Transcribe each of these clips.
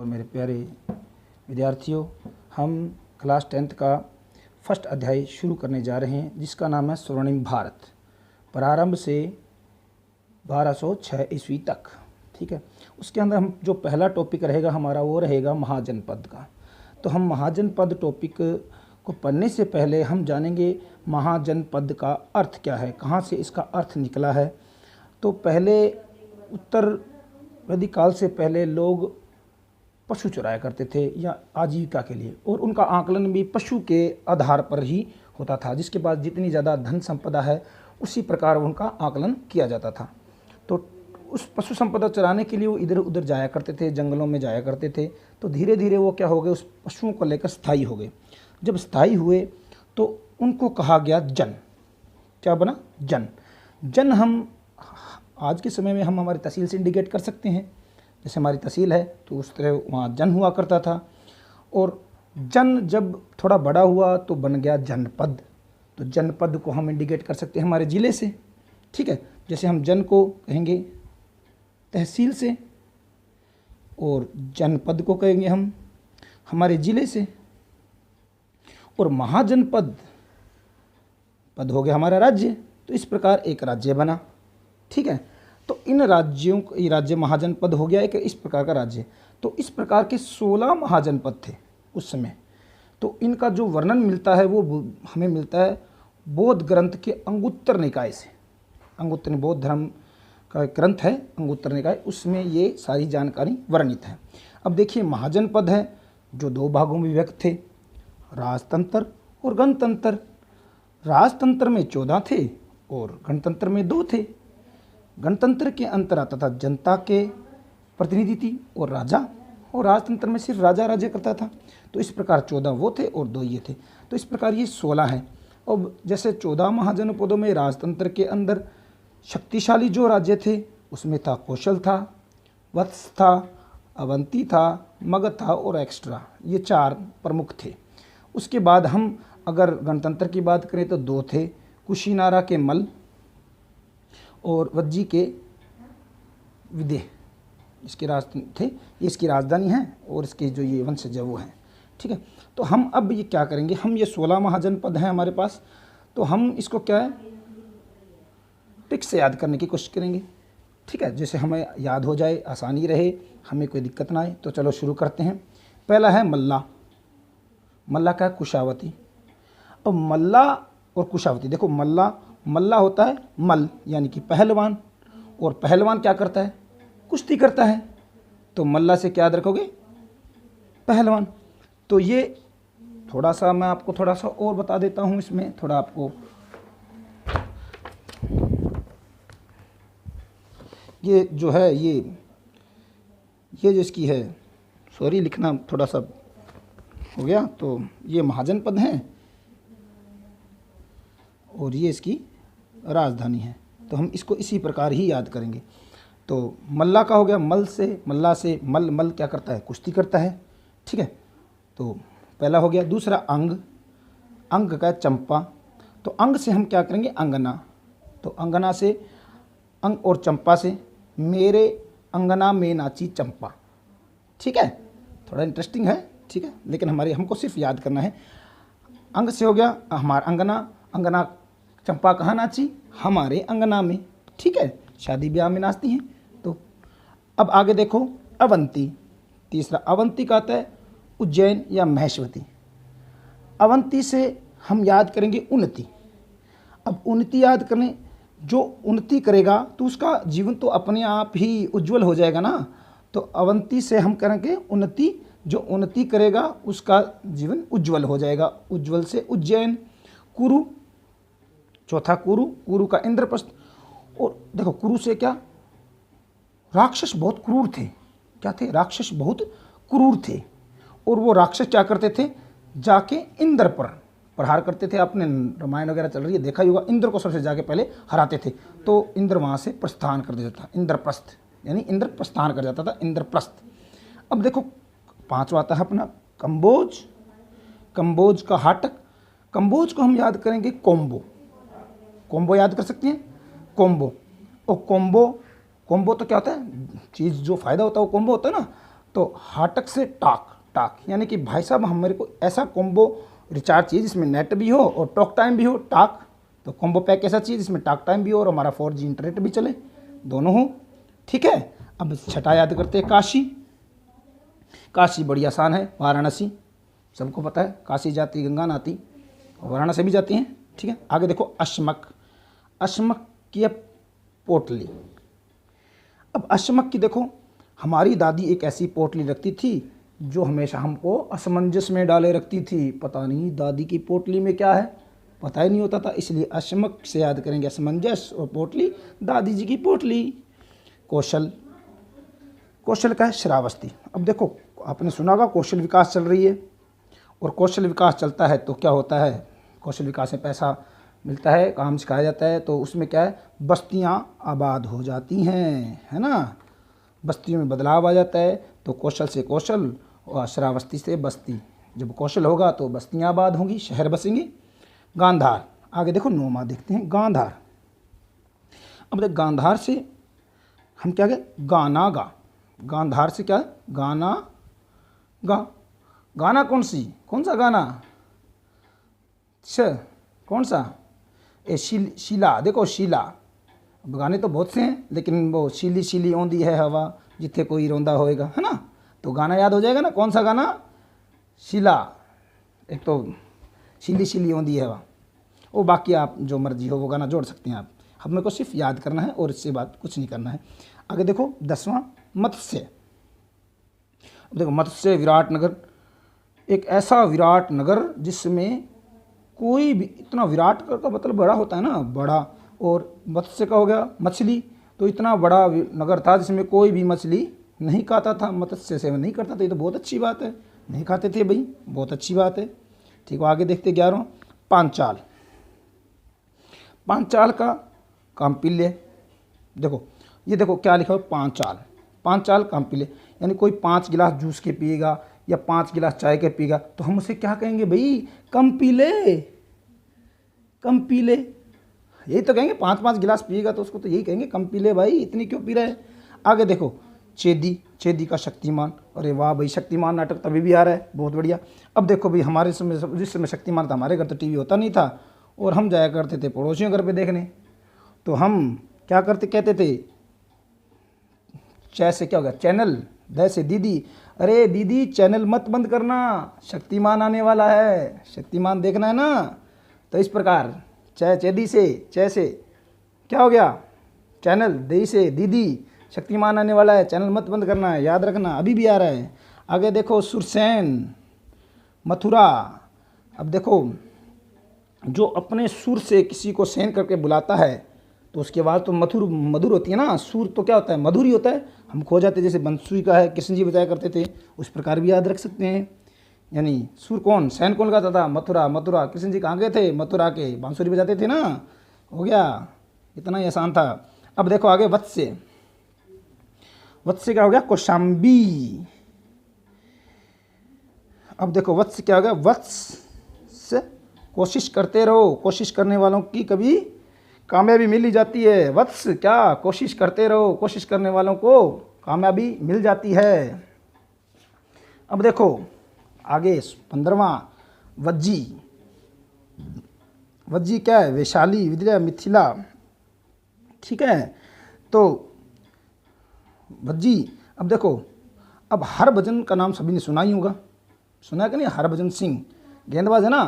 और मेरे प्यारे विद्यार्थियों, हम क्लास 10th का फर्स्ट अध्याय शुरू करने जा रहे हैं जिसका नाम है स्वर्णिम भारत, प्रारंभ से 1206 ईस्वी तक। ठीक है, उसके अंदर हम जो पहला टॉपिक रहेगा हमारा वो रहेगा महाजनपद का। तो हम महाजनपद टॉपिक को पढ़ने से पहले हम जानेंगे महाजनपद का अर्थ क्या है, कहाँ से इसका अर्थ निकला है। तो पहले उत्तर वैदिक काल से पहले लोग पशु चराया करते थे या आजीविका के लिए, और उनका आकलन भी पशु के आधार पर ही होता था। जिसके पास जितनी ज़्यादा धन संपदा है उसी प्रकार उनका आकलन किया जाता था। तो उस पशु संपदा चराने के लिए वो इधर उधर जाया करते थे, जंगलों में जाया करते थे। तो धीरे धीरे वो क्या हो गए, उस पशुओं को लेकर स्थायी हो गए। जब स्थायी हुए तो उनको कहा गया जन। क्या बना? जन। जन हम आज के समय में हम हमारी तहसील से इंडिकेट कर सकते हैं। जैसे हमारी तहसील है तो उस तरह वहाँ जन हुआ करता था। और जन जब थोड़ा बड़ा हुआ तो बन गया जनपद। तो जनपद को हम इंडिकेट कर सकते हैं हमारे ज़िले से। ठीक है, जैसे हम जन को कहेंगे तहसील से और जनपद को कहेंगे हम हमारे ज़िले से। और महाजनपद पद हो गया हमारा राज्य। तो इस प्रकार एक राज्य बना। ठीक है, तो इन राज्यों को, ये राज्य महाजनपद हो गया एक इस प्रकार का राज्य। तो इस प्रकार के 16 महाजनपद थे उस समय। तो इनका जो वर्णन मिलता है वो हमें मिलता है बौद्ध ग्रंथ के अंगुत्तर निकाय से। अंगुत्तर बौद्ध धर्म का ग्रंथ है अंगुत्तर निकाय, उसमें ये सारी जानकारी वर्णित है। अब देखिए, महाजनपद है जो 2 भागों में विभक्त थे, राजतंत्र और गणतंत्र। राजतंत्र में 14 थे और गणतंत्र में 2 थे। गणतंत्र के अंतर आता था जनता के प्रतिनिधि थी और राजा, और राजतंत्र में सिर्फ राजा राज्य करता था। तो इस प्रकार 14 वो थे और 2 ये थे। तो इस प्रकार ये 16 हैं। अब जैसे 14 महाजनपदों में राजतंत्र के अंदर शक्तिशाली जो राज्य थे उसमें था कौशल था, वत्स था, अवंती था, मगध था और एक्स्ट्रा। ये 4 प्रमुख थे। उसके बाद हम अगर गणतंत्र की बात करें तो 2 थे, कुशीनारा के मल और वज्जी के विदेह। इसके थे, ये इसकी राजधानी है और इसके जो ये वंशज है वो हैं। ठीक है, तो हम अब ये क्या करेंगे, हम ये 16 महाजनपद हैं हमारे पास, तो हम इसको क्या है टिक से याद करने की कोशिश करेंगे। ठीक है, जैसे हमें याद हो जाए, आसानी रहे, हमें कोई दिक्कत ना आए। तो चलो शुरू करते हैं। पहला है मल्ला। मल्ला का है कुशावती। अब मल्ला और कुशावती, देखो मल्ला होता है मल यानी कि पहलवान, और पहलवान क्या करता है, कुश्ती करता है। तो मल्ला से क्या याद रखोगे, पहलवान। तो ये थोड़ा सा मैं आपको थोड़ा सा और बता देता हूँ, इसमें थोड़ा आपको ये जो है ये जो इसकी है, सॉरी लिखना थोड़ा सा हो गया। तो ये महाजनपद हैं और ये इसकी राजधानी है। तो हम इसको इसी प्रकार ही याद करेंगे। तो मल्ला का हो गया मल्ला से मल क्या करता है, कुश्ती करता है। ठीक है, तो पहला हो गया। दूसरा अंग का चंपा। तो अंग से हम क्या करेंगे, अंगना। तो अंगना से अंग और चंपा से मेरे अंगना में नाची चंपा। ठीक है, थोड़ा इंटरेस्टिंग है। ठीक है, लेकिन हमको सिर्फ याद करना है। अंग से हो गया हमारा अंगना चंपा कहाँ नाची, हमारे अंगना में। ठीक है, शादी ब्याह में नाचती हैं। तो अब आगे देखो, अवंती। तीसरा अवंती का आता है उज्जैन या महेश्वती। अवंती से हम याद करेंगे उन्नति। अब उन्नति याद करें, जो उन्नति करेगा तो उसका जीवन तो अपने आप ही उज्जवल हो जाएगा ना। तो अवंती से हम करेंगे उन्नति, जो उन्नति करेगा उसका जीवन उज्जवल हो जाएगा। उज्जवल से उज्जैन। कुरु, चौथा कुरु का इंद्रप्रस्थ। और देखो कुरु से क्या, राक्षस बहुत क्रूर थे। क्या थे, राक्षस बहुत क्रूर थे। और वो राक्षस क्या करते थे, जाके इंद्र पर प्रहार करते थे। आपने रामायण वगैरह चल रही है, देखा ही होगा, इंद्र को सबसे जाके पहले हराते थे। तो इंद्र वहाँ से प्रस्थान कर देता था, इंद्रप्रस्थ यानी इंद्र प्रस्थान कर जाता था, इंद्रप्रस्थ। अब देखो 5वां आता है अपना कंबोज। कंबोज का हाटक। कंबोज को हम याद करेंगे कोम्बो याद कर सकते हैं, कोम्बो। और कोम्बो तो क्या होता है, चीज़ जो फ़ायदा होता है वो कोम्बो होता है ना। तो हाटक से टाक, टाक यानी कि भाई साहब हम मेरे को ऐसा कॉम्बो रिचार्ज चाहिए जिसमें नेट भी हो और टॉक टाइम भी हो, टाक। तो कॉम्बो पैक ऐसा चाहिए जिसमें टाक टाइम भी हो और हमारा 4G इंटरनेट भी चले, दोनों हो। ठीक है, अब छठा याद करते हैं, काशी। काशी बड़ी आसान है, वाराणसी सबको पता है, काशी जाती गंगा नहाती, वाराणसी भी जाती हैं। ठीक है, आगे देखो अश्मक। अश्मक की है पोटली। अब अश्मक की देखो, हमारी दादी एक ऐसी पोटली रखती थी जो हमेशा हमको असमंजस में डाले रखती थी। पता नहीं दादी की पोटली में क्या है, पता ही नहीं होता था, इसलिए अश्मक से याद करेंगे असमंजस, और पोटली दादी जी की पोटली। कौशल, कौशल का है श्रावस्ती। अब देखो आपने सुना होगा कौशल विकास चल रही है, और कौशल विकास चलता है तो क्या होता है, कौशल विकास में पैसा मिलता है, काम सिखाया जाता है, तो उसमें क्या है, बस्तियां आबाद हो जाती हैं, है ना, बस्तियों में बदलाव आ जाता है। तो कौशल से कौशल और श्रावस्ती से बस्ती, जब कौशल होगा तो बस्तियां आबाद होंगी, शहर बसेंगे। गांधार, आगे देखो नोमा देखते हैं, गांधार। अब देख गांधार से हम क्या गए, गाना गा। गांधार से क्या है, गाना गा। गाना कौन सा गाना, अच्छा कौन सा, शीला, देखो शीला। अब गाने तो बहुत से हैं, लेकिन वो शीली शीली ओंदी है हवा जिथे कोई रोंदा होएगा, है ना, तो गाना याद हो जाएगा ना, कौन सा गाना, शीला। एक तो शीली शीली ओंदी है हवा, वो बाकी आप जो मर्जी हो वो गाना जोड़ सकते हैं आप, हमें को सिर्फ याद करना है और इससे बात कुछ नहीं करना है। आगे देखो 10वां मत्स्य। देखो मत्स्य विराटनगर, एक ऐसा विराट नगर जिसमें कोई भी, इतना विराट का मतलब बड़ा होता है ना, बड़ा, और मत्स्य का हो गया मछली, तो इतना बड़ा नगर था जिसमें कोई भी मछली नहीं खाता था, मत्स्य सेवन नहीं करता था। ये तो बहुत अच्छी बात है, नहीं खाते थे भाई, बहुत अच्छी बात है। ठीक है, आगे देखते 11वां पांचाल। पांचाल का काम्पिल्य, देखो ये देखो क्या लिखा है, पांचाल, पांचाल काम्पिल्य, यानी कोई 5 गिलास जूस के पिएगा या 5 गिलास चाय के पिएगा तो हम उसे क्या कहेंगे भाई, कम पी ले, कम पी ले, यही तो कहेंगे। 5-5 गिलास पिएगा तो उसको तो यही कहेंगे कम पी ले भाई, इतनी क्यों पी रहा है। आगे देखो चेदी, चेदी का शक्तिमान, अरे वाह भाई, शक्तिमान नाटक तभी भी आ रहा है, बहुत बढ़िया। अब देखो भाई हमारे समय, जिस समय शक्तिमान था हमारे घर तो टीवी होता नहीं था और हम जाया करते थे पड़ोसियों घर पे देखने, तो हम क्या करते, कहते थे च से क्या होगा चैनल, द से दीदी, अरे दीदी चैनल मत बंद करना, शक्तिमान आने वाला है, शक्तिमान देखना है ना। तो इस प्रकार चेदी से, च से क्या हो गया चैनल, दी से दीदी, शक्तिमान आने वाला है, चैनल मत बंद करना है, याद रखना, अभी भी आ रहा है। आगे देखो सुरसेन, मथुरा। अब देखो जो अपने सुर से किसी को सेन करके बुलाता है तो उसके बाद तो मधुर होती है ना, सुर तो क्या होता है, मधुर ही होता है। हम खो जाते, जैसे बंसुरी का है, कृष्ण जी बजाया करते थे, उस प्रकार भी याद रख सकते हैं। यानी सुर कौन, सैन कौन गाता था, मथुरा, मथुरा, कृष्ण जी कहाँ गए थे, मथुरा के, बांसुरी बजाते थे ना, हो गया, इतना ही आसान था। अब देखो आगे वत्स्य, वत्स्य क्या हो गया, कौशाम्बी। अब देखो वत्स्य क्या हो गया, वत्स, कोशिश करते रहो, कोशिश करने वालों की कभी कामयाबी मिल ही जाती है। वत्स क्या, कोशिश करते रहो, कोशिश करने वालों को कामयाबी मिल जाती है। अब देखो आगे 15वां वज्जी। वज्जी क्या है, वैशाली, विद्या, मिथिला, ठीक है, तो वज्जी। अब देखो, अब हरभजन का नाम सभी ने सुना ही होगा, सुना है कि नहीं, हरभजन सिंह गेंदबाज है ना,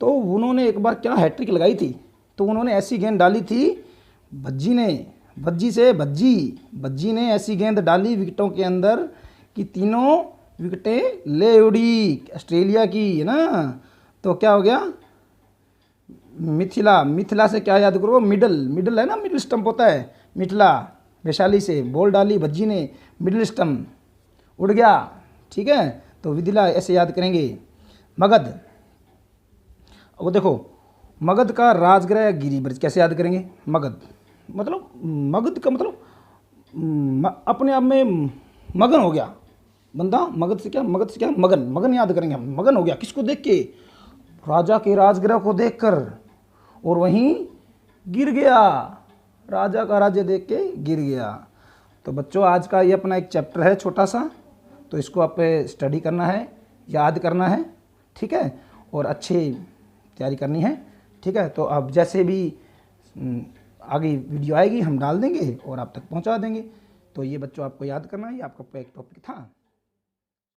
तो उन्होंने एक बार क्या हैट्रिक लगाई थी, तो उन्होंने ऐसी गेंद डाली थी, भज्जी ने, भज्जी से भज्जी, भज्जी ने ऐसी गेंद डाली विकेटों के अंदर कि तीनों विकेटें ले उड़ी, ऑस्ट्रेलिया की, है ना। तो क्या हो गया, मिथिला, मिथिला से क्या याद करो, मिडल, मिडल है ना, मिडल स्टंप होता है, मिथिला, वैशाली से बॉल डाली भज्जी ने, मिडल स्टंप उड़ गया, ठीक है, तो विदिला ऐसे याद करेंगे। मगध, वो देखो मगध का राजगृह या गिरिब्रज कैसे याद करेंगे, मगध मतलब, मगध का मतलब अपने आप में मगन हो गया बंदा, मगध से क्या, मगध से क्या, मगन, मगन याद करेंगे हम, मगन हो गया किसको देख के, राजा के राजगृह को देखकर, और वहीं गिर गया, राजा का राज्य देख के गिर गया। तो बच्चों आज का ये अपना एक चैप्टर है छोटा सा, तो इसको आप स्टडी करना है, याद करना है, ठीक है, और अच्छी तैयारी करनी है, ठीक है। तो अब जैसे भी आगे वीडियो आएगी हम डाल देंगे और आप तक पहुंचा देंगे। तो ये बच्चों आपको याद करना है, ये आपका एक टॉपिक था।